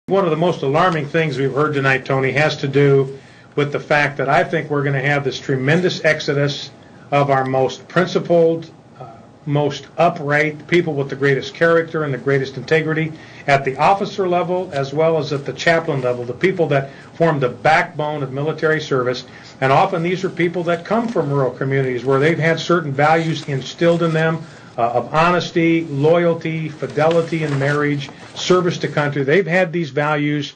One of the most alarming things we've heard tonight, Tony, has to do with the fact that I think we're going to have this tremendous exodus of our most principled, most upright people with the greatest character and the greatest integrity at the officer level as well as at the chaplain level, the people that form the backbone of military service. And often these are people that come from rural communities where they've had certain values instilled in them of honesty, loyalty, fidelity in marriage, service to country. They've had these values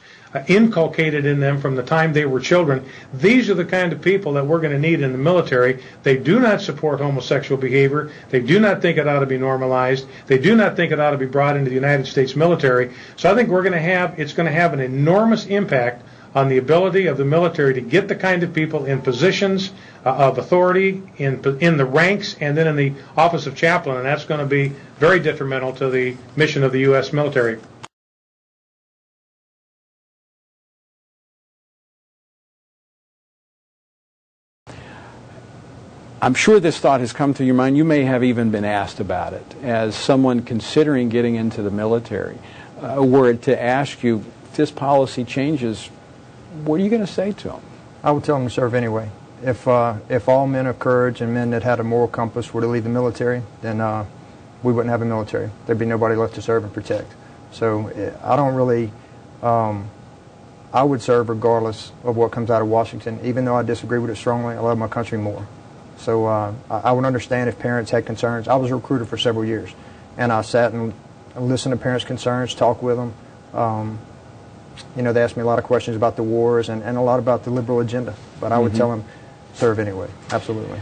inculcated in them from the time they were children. These are the kind of people that we're going to need in the military. They do not support homosexual behavior. They do not think it ought to be normalized. They do not think it ought to be brought into the United States military. So I think it's going to have an enormous impact on the ability of the military to get the kind of people in positions of authority in the ranks and then in the office of chaplain, and that's going to be very detrimental to the mission of the U.S. military. I'm sure this thought has come to your mind. You may have even been asked about it as someone considering getting into the military. Were it to ask you, if this policy changes, what are you going to say to them? I would tell them to serve anyway. If all men of courage and men that had a moral compass were to leave the military, then we wouldn't have a military. There'd be nobody left to serve and protect. So I don't really, I would serve regardless of what comes out of Washington. Even though I disagree with it strongly, I love my country more. So I would understand if parents had concerns. I was a recruiter for several years, and I sat and listened to parents' concerns, talked with them. You know, they asked me a lot of questions about the wars and a lot about the liberal agenda. But I would tell them, serve anyway. Absolutely.